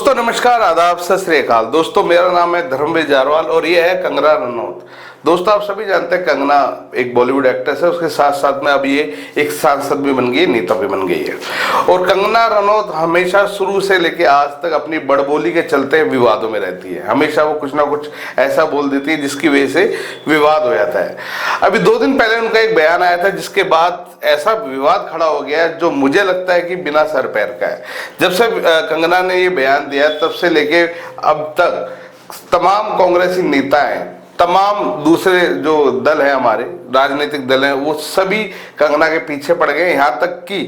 दोस्तों नमस्कार, आदाब, सत श्री अकाल। दोस्तों मेरा नाम है धर्मवीर जारवाल और ये है कंगना रनौत। दोस्तों आप सभी जानते हैं कंगना एक बॉलीवुड एक्ट्रेस है, उसके साथ साथ में अब ये एक सांसद भी बन गई है, नेता भी बन गई है। और कंगना रनौत हमेशा शुरू से लेके आज तक अपनी बड़बोली के चलते विवादों में रहती है। हमेशा वो कुछ ना कुछ ऐसा बोल देती है जिसकी वजह से विवाद हो जाता है। अभी 2 दिन पहले उनका एक बयान आया था जिसके बाद ऐसा विवाद खड़ा हो गया जो मुझे लगता है कि बिना सर पैर का है। जब से कंगना ने ये बयान दिया तब से लेके अब तक तमाम कांग्रेसी नेता हैं, तमाम दूसरे जो दल हैं, हमारे राजनीतिक दल हैं, वो सभी कंगना के पीछे पड़ गए। यहाँ तक कि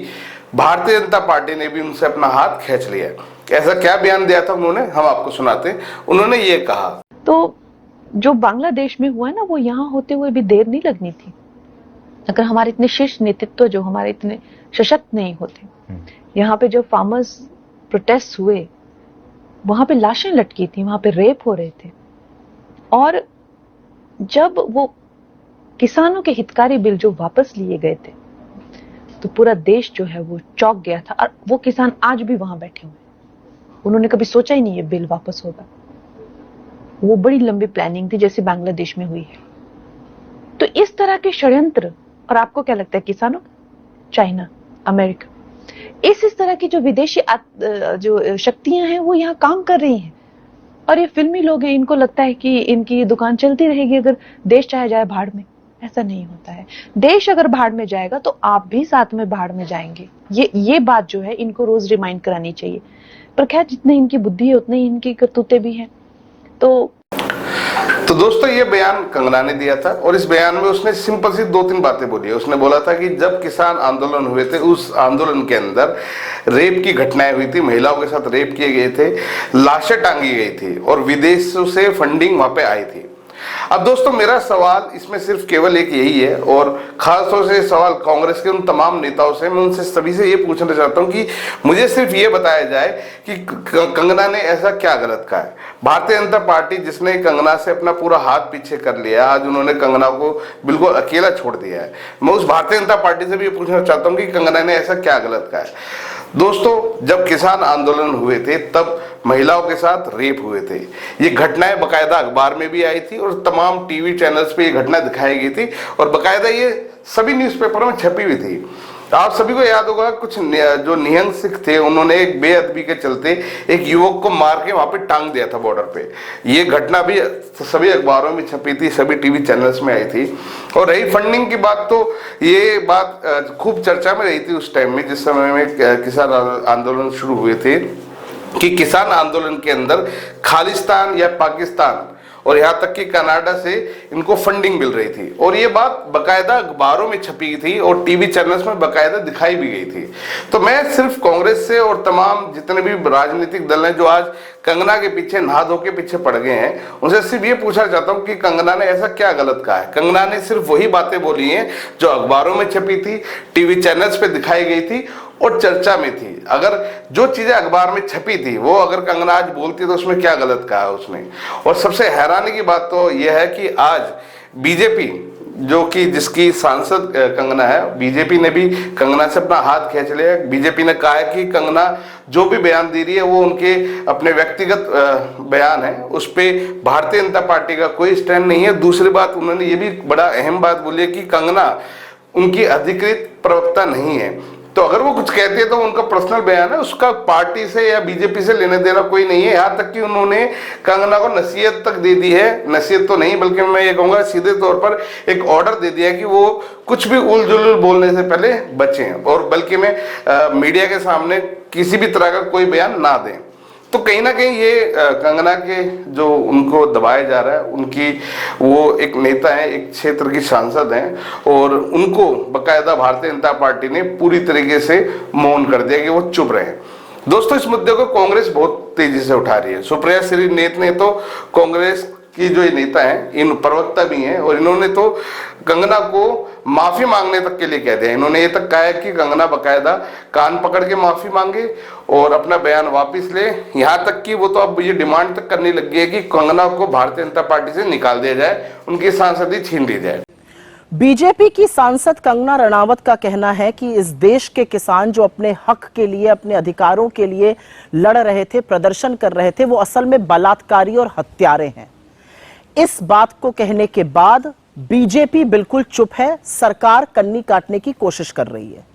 भारतीय जनता पार्टी ने भी उनसे अपना हाथ खींच लिया। ऐसा क्या बयान दिया था उन्होंने, हम आपको सुनाते हैं। उन्होंने ये कहा, तो जो बांग्लादेश में हुआ ना, वो यहाँ होते हुए भी देर नहीं लगनी थी। अगर हमारे इतने शीर्ष नेतृत्व जो हमारे इतने सशक्त नहीं होते, यहाँ पे जो फार्मर्स प्रोटेस्ट हुए, वहां पे लाशें लटकी थी, वहां पे रेप हो रहे थे। और जब वो किसानों के हितकारी बिल जो वापस लिए गए थे, तो पूरा देश जो है वो चौंक गया था। और वो किसान आज भी वहां बैठे हुए, उन्होंने कभी सोचा ही नहीं ये बिल वापस होगा। वो बड़ी लंबी प्लानिंग थी जैसे बांग्लादेश में हुई है। तो इस तरह के षड्यंत्र, और आपको क्या लगता है, किसानों, चाइना, अमेरिका, इस तरह की जो विदेशी जो शक्तियां हैं वो यहाँ काम कर रही हैं। और ये फिल्मी लोग हैं, इनको लगता है कि इनकी दुकान चलती रहेगी अगर देश चाहे जाए भाड़ में। ऐसा नहीं होता है। देश अगर भाड़ में जाएगा तो आप भी साथ में भाड़ में जाएंगे। ये बात जो है इनको रोज रिमाइंड करानी चाहिए। पर खैर, जितनी इनकी बुद्धि है उतनी इनकी करतूतें भी हैं। तो दोस्तों ये बयान कंगना ने दिया था और इस बयान में उसने सिंपल सी 2-3 बातें बोली है। उसने बोला था कि जब किसान आंदोलन हुए थे, उस आंदोलन के अंदर रेप की घटनाएं हुई थी, महिलाओं के साथ रेप किए गए थे, लाशें टांगी गई थी और विदेशों से फंडिंग वहां पे आई थी। अब दोस्तों मेरा सवाल इसमें सिर्फ केवल एक यही है, और खासतौर से सवाल कांग्रेस के उन तमाम नेताओं से, मैं उनसे सभी से ये पूछना चाहता हूं कि मुझे सिर्फ ये बताया जाए कि कंगना ने ऐसा क्या गलत कहा है। भारतीय जनता पार्टी जिसने कंगना से अपना पूरा हाथ पीछे कर लिया, आज उन्होंने कंगना को बिल्कुल अकेला छोड़ दिया है। मैं उस भारतीय जनता पार्टी से भी ये पूछना चाहता हूं कि कंगना ने ऐसा क्या गलत कहा है। दोस्तों जब किसान आंदोलन हुए थे तब महिलाओं के साथ रेप हुए थे। ये घटनाएं बकायदा अखबार में भी आई थी और तमाम टीवी चैनल्स पे ये घटना दिखाई गई थी और बकायदा ये सभी न्यूज़पेपरों में छपी हुई थी। आप सभी को याद होगा, कुछ जो निहंग सिख थे उन्होंने एक बेअदबी के चलते एक युवक को मार के वहां पे टांग दिया था बॉर्डर पे। ये घटना भी सभी अखबारों में छपी थी, सभी टीवी चैनल्स में आई थी। और रही फंडिंग की बात, तो ये बात खूब चर्चा में रही थी उस टाइम में, जिस समय में किसान आंदोलन शुरू हुए थे, कि किसान आंदोलन के अंदर खालिस्तान या पाकिस्तान और यहाँ तक कि कनाडा से इनको फंडिंग मिल रही थी। और ये बात बकायदा अखबारों में छपी थी और टीवी चैनल्स में बकायदा दिखाई भी गई थी। तो मैं सिर्फ कांग्रेस से और तमाम जितने भी राजनीतिक दल हैं जो आज कंगना के पीछे नहा धो के पीछे पड़ गए हैं, उनसे सिर्फ ये पूछना चाहता हूँ कि कंगना ने ऐसा क्या गलत कहा है। कंगना ने सिर्फ वही बातें बोली हैं जो अखबारों में छपी थी, टीवी चैनल्स पे दिखाई गई थी और चर्चा में थी। अगर जो चीजें अखबार में छपी थी वो अगर कंगना आज बोलती तो उसमें क्या गलत कहा है उसने। और सबसे हैरानी की बात तो यह है कि आज बीजेपी, जो कि जिसकी सांसद कंगना है, बीजेपी ने भी कंगना से अपना हाथ खींच लिया। बीजेपी ने कहा है कि कंगना जो भी बयान दे रही है वो उनके अपने व्यक्तिगत बयान है, उस पर भारतीय जनता पार्टी का कोई स्टैंड नहीं है। दूसरी बात, उन्होंने ये भी बड़ा अहम बात बोली है कि कंगना उनकी अधिकृत प्रवक्ता नहीं है। तो अगर वो कुछ कहती है तो उनका पर्सनल बयान है, उसका पार्टी से या बीजेपी से लेने देना कोई नहीं है। यहाँ तक कि उन्होंने कंगना को नसीहत तक दे दी है, नसीहत तो नहीं बल्कि मैं ये कहूँगा सीधे तौर पर एक ऑर्डर दे दिया है कि वो कुछ भी उल जुलूल बोलने से पहले बचें और बल्कि में मीडिया के सामने किसी भी तरह का कोई बयान ना दें। तो कहीं ना कहीं ये कंगना के जो उनको दबाया जा रहा है, उनकी वो एक नेता है, एक क्षेत्र की सांसद हैं और उनको बकायदा भारतीय जनता पार्टी ने पूरी तरीके से मौन कर दिया कि वो चुप रहे। दोस्तों इस मुद्दे को कांग्रेस बहुत तेजी से उठा रही है। सुप्रिया श्रीनेत ने तो, कांग्रेस की जो ये नेता हैं, इन प्रवक्ता भी हैं, और इन्होंने तो कंगना को माफी मांगने तक के लिए कह दिया। इन्होंने ये तक कहा है कि कंगना बकायदा कान पकड़ के माफी मांगे और अपना बयान वापस ले। यहाँ तक कि वो तो अब ये डिमांड तक करने लग गई है कि कंगना को भारतीय जनता पार्टी से निकाल दिया जाए, उनकी सांसदी छीन ली जाए। बीजेपी की सांसद कंगना रनावत का कहना है कि इस देश के किसान जो अपने हक के लिए, अपने अधिकारों के लिए लड़ रहे थे, प्रदर्शन कर रहे थे, वो असल में बलात्कारी और हत्यारे हैं। इस बात को कहने के बाद बीजेपी बिल्कुल चुप है, सरकार कन्नी काटने की कोशिश कर रही है।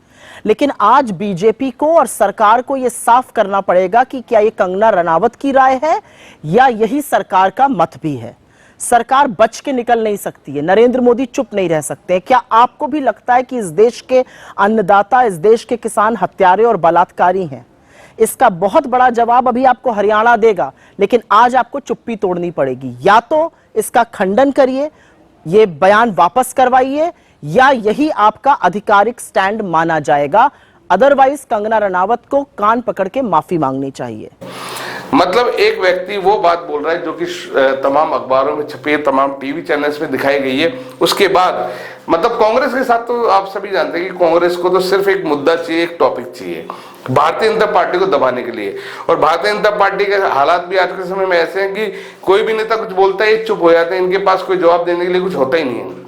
लेकिन आज बीजेपी को और सरकार को यह साफ करना पड़ेगा कि क्या यह कंगना रनावत की राय है या यही सरकार का मत भी है। सरकार बच के निकल नहीं सकती है, नरेंद्र मोदी चुप नहीं रह सकते। क्या आपको भी लगता है कि इस देश के अन्नदाता, इस देश के किसान हत्यारे और बलात्कारी हैं? इसका बहुत बड़ा जवाब अभी आपको हरियाणा देगा, लेकिन आज आपको चुप्पी तोड़नी पड़ेगी। या तो इसका खंडन करिए, ये बयान वापस करवाइए, या यही आपका आधिकारिक स्टैंड माना जाएगा। अदरवाइज कंगना रनावत को कान पकड़ के माफी मांगनी चाहिए। मतलब एक व्यक्ति वो बात बोल रहा है जो कि तमाम अखबारों में छपी है, तमाम टीवी चैनल्स में दिखाई गई है। उसके बाद मतलब कांग्रेस के साथ तो आप सभी जानते हैं कि कांग्रेस को तो सिर्फ एक मुद्दा चाहिए, एक टॉपिक चाहिए भारतीय जनता पार्टी को दबाने के लिए। और भारतीय जनता पार्टी के हालात भी आज के समय में ऐसे हैं कि कोई भी नेता कुछ बोलता है चुप हो जाते हैं, इनके पास कोई जवाब देने के लिए कुछ होता ही नहीं है।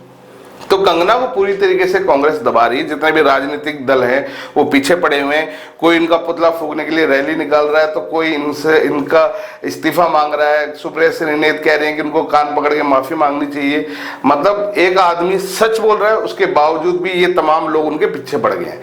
तो कंगना को पूरी तरीके से कांग्रेस दबा रही है। जितने भी राजनीतिक दल हैं वो पीछे पड़े हुए हैं। कोई इनका पुतला फूंकने के लिए रैली निकाल रहा है, तो कोई इनका इस्तीफा मांग रहा है। सुप्रिया श्रीनेत कह रहे हैं कि उनको कान पकड़ के माफी मांगनी चाहिए। मतलब एक आदमी सच बोल रहा है, उसके बावजूद भी ये तमाम लोग उनके पीछे पड़ गए हैं।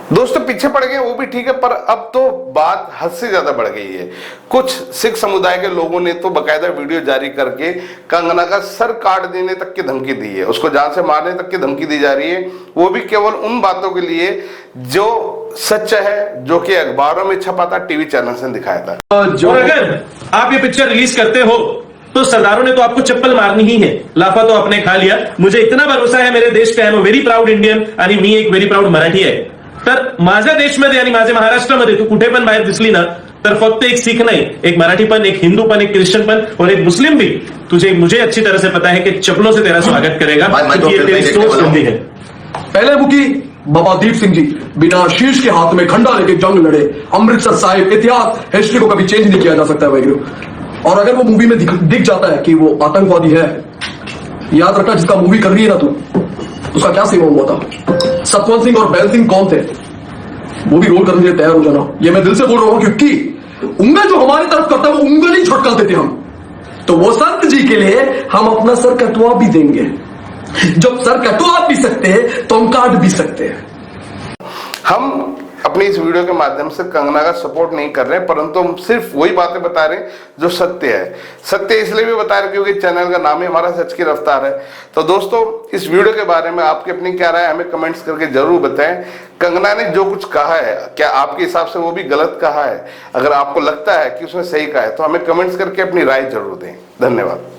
दोस्तों पीछे पड़ गए वो भी ठीक है, पर अब तो बात हद से ज्यादा बढ़ गई है। कुछ सिख समुदाय के लोगों ने तो बकायदा वीडियो जारी करके कंगना का सर काट देने तक की धमकी दी है, उसको जान से मारने तक की धमकी दी जा रही है। वो भी केवल उन बातों के लिए जो सच है, जो कि अखबारों में छपा था, टीवी चैनल से दिखाया था। और अगर आप ये पिक्चर रिलीज करते हो तो सरदारों ने तो आपको चप्पल मारनी ही है। लाफा तो आपने खा लिया। मुझे इतना भरोसा है मेरे देश पे, I am very proud Indian आणि मी एक व्हेरी प्राउड मराठी आहे। तर माझ्या देशमध्ये आणि माझ्या महाराष्ट्रामध्ये तू कुठे पण बाहेर दिसली ना तर फक्त एक सीख नहीं, एक मराठी पण, एक हिंदू पण, एक क्रिश्चियन पण और एक मुस्लिम भी मुझे अच्छी तरह से पता है कि चप्पलों से तेरा स्वागत करेगा, क्योंकि ये तेरी सोच गंदी है। पहले मुखी बाबा दीप सिंह जी बिना शीश के हाथ में खंडा लेके जंग लड़े। अमृतसर साहिब इतिहास, हिस्ट्री को कभी चेंज नहीं किया जा सकता है वैगुरु। और अगर वो मूवी में दिख जाता है कि वो आतंकवादी है, याद रखना जिसका मूवी कर रही है ना तू, उसका क्या सेवा हुआ था। सतवंत सिंह और बैल सिंह कौन थे, वो भी रोल करने के लिए तैयार हो जाना। ये मैं दिल से बोल रहा हूं, क्योंकि उंगल जो हमारी तरफ करता है वो उंगल ही छटका देते हम। तो वो संत जी के लिए हम अपना सर कटवा भी देंगे। जब सर कटवा भी सकते हैं तो हम काट भी सकते हैं। हम अपनी इस वीडियो के माध्यम से कंगना का सपोर्ट नहीं कर रहे हैं, परंतु हम सिर्फ वही बातें बता रहे हैं जो सत्य है। सत्य इसलिए भी बता रहे हैं क्योंकि चैनल का नाम ही हमारा सच की रफ्तार है। तो दोस्तों इस वीडियो के बारे में आपकी अपनी क्या राय है हमें कमेंट्स करके जरूर बताएं। कंगना ने जो कुछ कहा है, क्या आपके हिसाब से वो भी गलत कहा है? अगर आपको लगता है कि उसने सही कहा है तो हमें कमेंट्स करके अपनी राय जरूर दें। धन्यवाद।